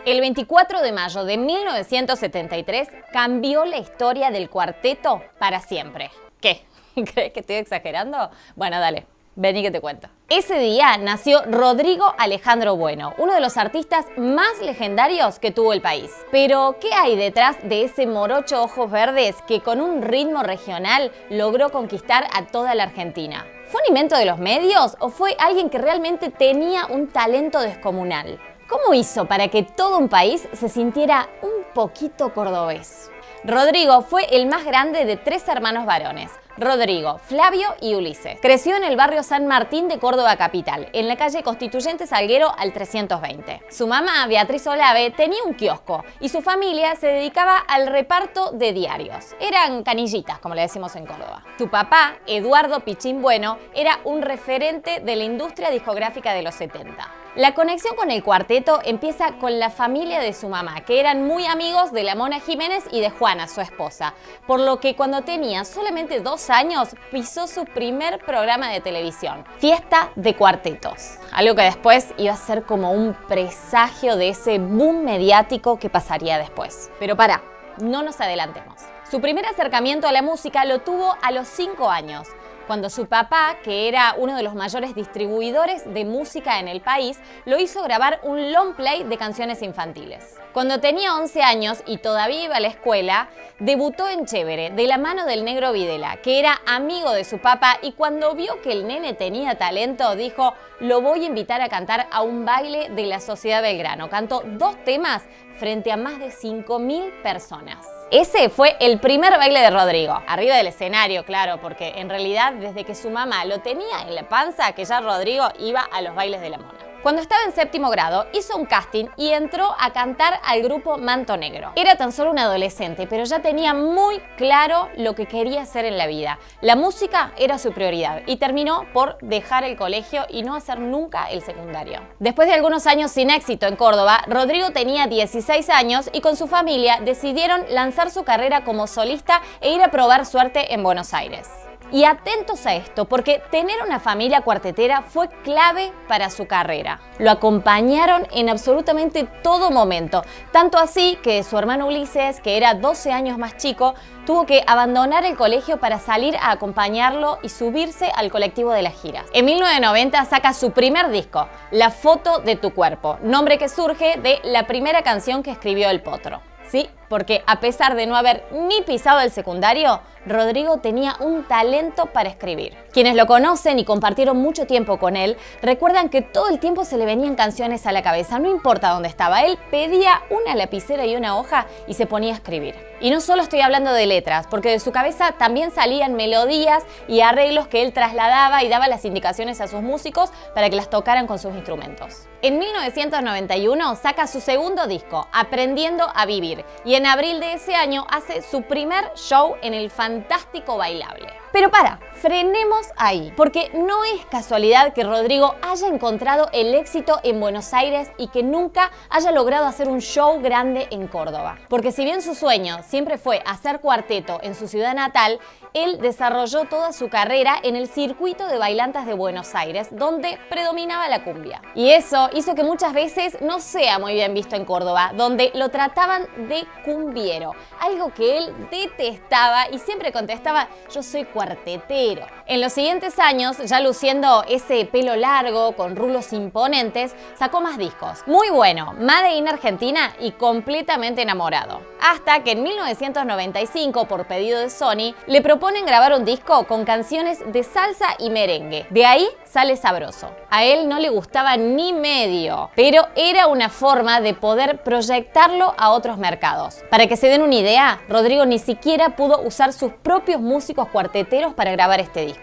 El 24 de mayo de 1973 cambió la historia del cuarteto para siempre. ¿Qué? ¿Crees que estoy exagerando? Bueno, dale, vení que te cuento. Ese día nació Rodrigo Alejandro Bueno, uno de los artistas más legendarios que tuvo el país. Pero, ¿qué hay detrás de ese morocho ojos verdes que con un ritmo regional logró conquistar a toda la Argentina? ¿Fue un invento de los medios o fue alguien que realmente tenía un talento descomunal? ¿Cómo hizo para que todo un país se sintiera un poquito cordobés? Rodrigo fue el más grande de 3 hermanos varones, Rodrigo, Flavio y Ulises. Creció en el barrio San Martín de Córdoba capital, en la calle Constituyente Salguero al 320. Su mamá, Beatriz Olave, tenía un kiosco y su familia se dedicaba al reparto de diarios. Eran canillitas, como le decimos en Córdoba. Su papá, Eduardo Pichín Bueno, era un referente de la industria discográfica de los 70. La conexión con el cuarteto empieza con la familia de su mamá, que eran muy amigos de la Mona Jiménez y de Juana, su esposa, por lo que cuando tenía solamente 2 años pisó su primer programa de televisión, Fiesta de Cuartetos. Algo que después iba a ser como un presagio de ese boom mediático que pasaría después. Pero pará, no nos adelantemos. Su primer acercamiento a la música lo tuvo a los 5 años, cuando su papá, que era uno de los mayores distribuidores de música en el país, lo hizo grabar un long play de canciones infantiles. Cuando tenía 11 años y todavía iba a la escuela, debutó en Chévere, de la mano del Negro Videla, que era amigo de su papá, y cuando vio que el nene tenía talento, dijo: lo voy a invitar a cantar a un baile de la Sociedad Belgrano. Cantó 2 temas frente a más de 5.000 personas. Ese fue el primer baile de Rodrigo, arriba del escenario, claro, porque en realidad desde que su mamá lo tenía en la panza, que ya Rodrigo iba a los bailes de la Mona. Cuando estaba en 7º grado, hizo un casting y entró a cantar al grupo Manto Negro. Era tan solo un adolescente, pero ya tenía muy claro lo que quería hacer en la vida. La música era su prioridad y terminó por dejar el colegio y no hacer nunca el secundario. Después de algunos años sin éxito en Córdoba, Rodrigo tenía 16 años y con su familia decidieron lanzar su carrera como solista e ir a probar suerte en Buenos Aires. Y atentos a esto, porque tener una familia cuartetera fue clave para su carrera. Lo acompañaron en absolutamente todo momento, tanto así que su hermano Ulises, que era 12 años más chico, tuvo que abandonar el colegio para salir a acompañarlo y subirse al colectivo de las giras. En 1990 saca su primer disco, La Foto de tu Cuerpo, nombre que surge de la primera canción que escribió El Potro. Sí, porque a pesar de no haber ni pisado el secundario, Rodrigo tenía un talento para escribir. Quienes lo conocen y compartieron mucho tiempo con él, recuerdan que todo el tiempo se le venían canciones a la cabeza, no importa dónde estaba. Él pedía una lapicera y una hoja y se ponía a escribir. Y no solo estoy hablando de letras, porque de su cabeza también salían melodías y arreglos que él trasladaba y daba las indicaciones a sus músicos para que las tocaran con sus instrumentos. En 1991 saca su segundo disco, Aprendiendo a Vivir, y en abril de ese año hace su primer show en el Fantástico Bailable. Pero frenemos ahí, porque no es casualidad que Rodrigo haya encontrado el éxito en Buenos Aires y que nunca haya logrado hacer un show grande en Córdoba. Porque si bien su sueño siempre fue hacer cuarteto en su ciudad natal, él desarrolló toda su carrera en el circuito de bailantas de Buenos Aires, donde predominaba la cumbia. Y eso hizo que muchas veces no sea muy bien visto en Córdoba, donde lo trataban de cumbiero, algo que él detestaba y siempre contestaba: yo soy cuartetero. En los siguientes años, ya luciendo ese pelo largo con rulos imponentes, sacó más discos. Muy bueno, Made in Argentina y Completamente Enamorado. Hasta que en 1995, por pedido de Sony, le proponen grabar un disco con canciones de salsa y merengue. De ahí sale Sabroso. A él no le gustaba ni medio, pero era una forma de poder proyectarlo a otros mercados. Para que se den una idea, Rodrigo ni siquiera pudo usar sus propios músicos cuarteteros para grabar este disco.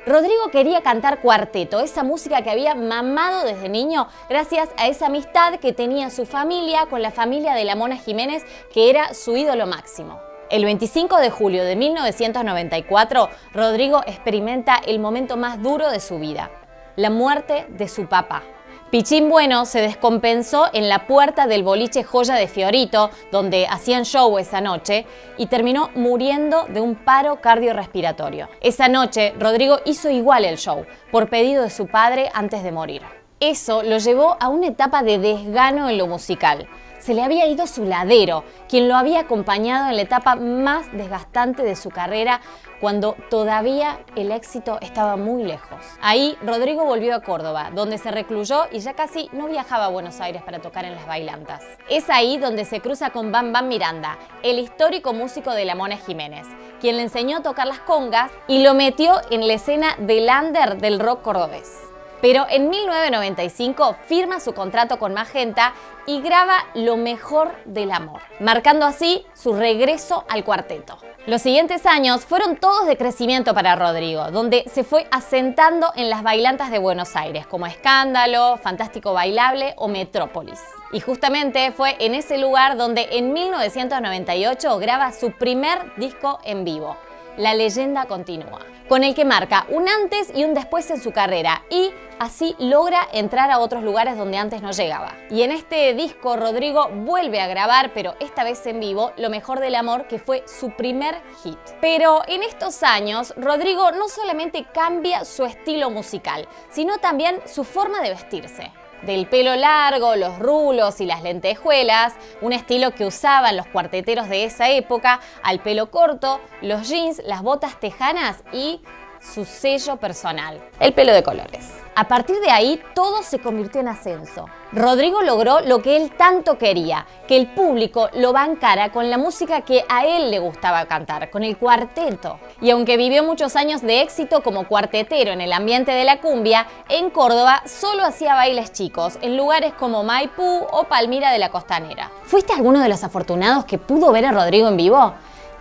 Rodrigo quería cantar cuarteto, esa música que había mamado desde niño gracias a esa amistad que tenía su familia con la familia de la Mona Jiménez, que era su ídolo máximo. El 25 de julio de 1994, Rodrigo experimenta el momento más duro de su vida, la muerte de su papá. Pichín Bueno se descompensó en la puerta del boliche Joya de Fiorito, donde hacían show esa noche, y terminó muriendo de un paro cardiorrespiratorio. Esa noche, Rodrigo hizo igual el show, por pedido de su padre antes de morir. Eso lo llevó a una etapa de desgano en lo musical. Se le había ido su ladero, quien lo había acompañado en la etapa más desgastante de su carrera, cuando todavía el éxito estaba muy lejos. Ahí, Rodrigo volvió a Córdoba, donde se recluyó y ya casi no viajaba a Buenos Aires para tocar en las bailantas. Es ahí donde se cruza con Bam Bam Miranda, el histórico músico de la Mona Jiménez, quien le enseñó a tocar las congas y lo metió en la escena del under del rock cordobés. Pero en 1995 firma su contrato con Magenta y graba Lo mejor del amor, marcando así su regreso al cuarteto. Los siguientes años fueron todos de crecimiento para Rodrigo, donde se fue asentando en las bailantas de Buenos Aires, como Escándalo, Fantástico Bailable o Metrópolis. Y justamente fue en ese lugar donde en 1998 graba su primer disco en vivo, La leyenda continúa, con el que marca un antes y un después en su carrera y así logra entrar a otros lugares donde antes no llegaba. Y en este disco Rodrigo vuelve a grabar, pero esta vez en vivo, Lo mejor del amor, que fue su primer hit. Pero en estos años, Rodrigo no solamente cambia su estilo musical, sino también su forma de vestirse. Del pelo largo, los rulos y las lentejuelas, un estilo que usaban los cuarteteros de esa época, al pelo corto, los jeans, las botas tejanas y su sello personal, el pelo de colores. A partir de ahí, todo se convirtió en ascenso. Rodrigo logró lo que él tanto quería, que el público lo bancara con la música que a él le gustaba cantar, con el cuarteto. Y aunque vivió muchos años de éxito como cuartetero en el ambiente de la cumbia, en Córdoba solo hacía bailes chicos, en lugares como Maipú o Palmira de la Costanera. ¿Fuiste alguno de los afortunados que pudo ver a Rodrigo en vivo?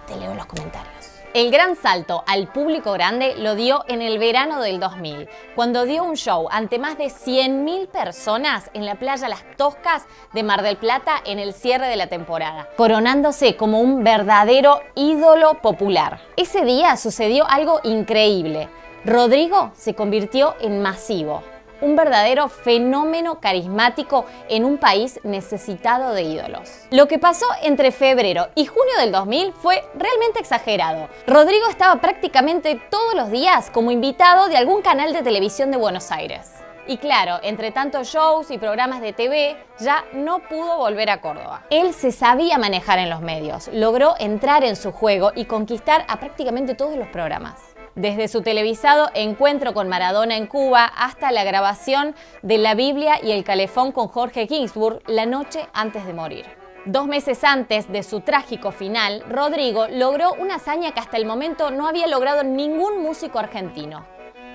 Te leo en los comentarios. El gran salto al público grande lo dio en el verano del 2000, cuando dio un show ante más de 100.000 personas en la playa Las Toscas de Mar del Plata en el cierre de la temporada, coronándose como un verdadero ídolo popular. Ese día sucedió algo increíble. Rodrigo se convirtió en masivo, un verdadero fenómeno carismático en un país necesitado de ídolos. Lo que pasó entre febrero y junio del 2000 fue realmente exagerado. Rodrigo estaba prácticamente todos los días como invitado de algún canal de televisión de Buenos Aires. Y claro, entre tantos shows y programas de TV, ya no pudo volver a Córdoba. Él se sabía manejar en los medios, logró entrar en su juego y conquistar a prácticamente todos los programas. Desde su televisado Encuentro con Maradona en Cuba hasta la grabación de La Biblia y el Calefón con Jorge Ginsburg la noche antes de morir. 2 meses antes de su trágico final, Rodrigo logró una hazaña que hasta el momento no había logrado ningún músico argentino: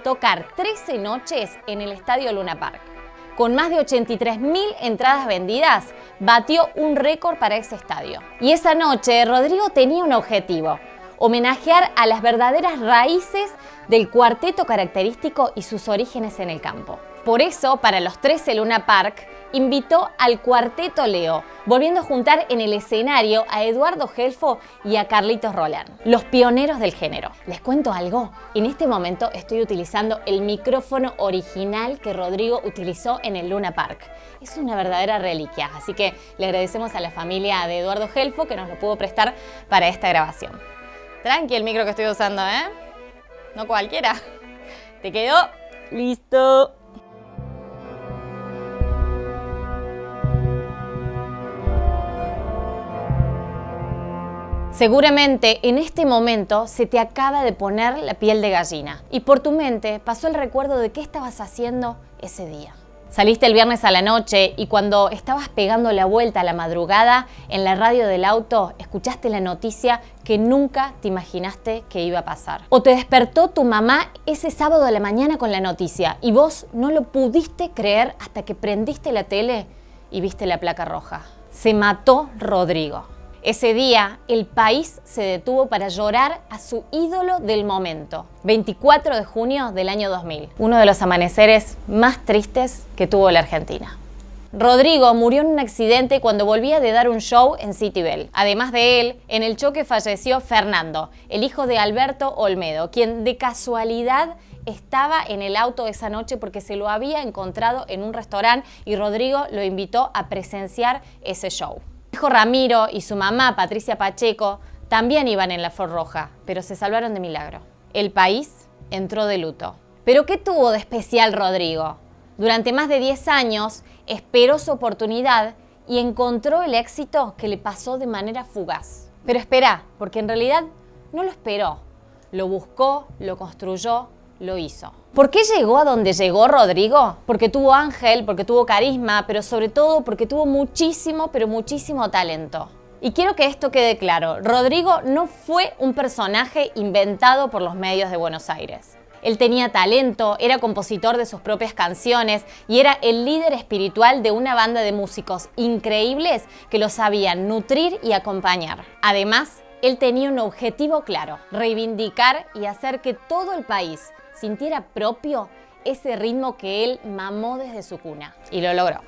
tocar 13 noches en el Estadio Luna Park. Con más de 83.000 entradas vendidas, batió un récord para ese estadio. Y esa noche, Rodrigo tenía un objetivo: homenajear a las verdaderas raíces del cuarteto característico y sus orígenes en el campo. Por eso, para los 13 Luna Park, invitó al Cuarteto Leo, volviendo a juntar en el escenario a Eduardo Gelfo y a Carlitos Roland, los pioneros del género. ¿Les cuento algo? En este momento estoy utilizando el micrófono original que Rodrigo utilizó en el Luna Park. Es una verdadera reliquia, así que le agradecemos a la familia de Eduardo Gelfo que nos lo pudo prestar para esta grabación. Tranqui el micro que estoy usando, ¿eh? No cualquiera. ¿Te quedó? ¡Listo! Seguramente en este momento se te acaba de poner la piel de gallina y por tu mente pasó el recuerdo de qué estabas haciendo ese día. Saliste el viernes a la noche y cuando estabas pegando la vuelta a la madrugada, en la radio del auto escuchaste la noticia que nunca te imaginaste que iba a pasar. O te despertó tu mamá ese sábado a la mañana con la noticia y vos no lo pudiste creer hasta que prendiste la tele y viste la placa roja. Se mató Rodrigo. Ese día, el país se detuvo para llorar a su ídolo del momento. 24 de junio del año 2000, uno de los amaneceres más tristes que tuvo la Argentina. Rodrigo murió en un accidente cuando volvía de dar un show en Citibel. Además de él, en el choque falleció Fernando, el hijo de Alberto Olmedo, quien de casualidad estaba en el auto esa noche porque se lo había encontrado en un restaurante y Rodrigo lo invitó a presenciar ese show. Hijo Ramiro y su mamá, Patricia Pacheco, también iban en la Ford Roja, pero se salvaron de milagro. El país entró de luto. ¿Pero qué tuvo de especial Rodrigo? Durante más de 10 años esperó su oportunidad y encontró el éxito que le pasó de manera fugaz. Pero espera, porque en realidad no lo esperó. Lo buscó, lo construyó, lo hizo. ¿Por qué llegó a donde llegó Rodrigo? Porque tuvo ángel, porque tuvo carisma, pero sobre todo porque tuvo muchísimo, pero muchísimo talento. Y quiero que esto quede claro, Rodrigo no fue un personaje inventado por los medios de Buenos Aires. Él tenía talento, era compositor de sus propias canciones y era el líder espiritual de una banda de músicos increíbles que lo sabían nutrir y acompañar. Además, él tenía un objetivo claro, reivindicar y hacer que todo el país sintiera propio ese ritmo que él mamó desde su cuna. Y lo logró.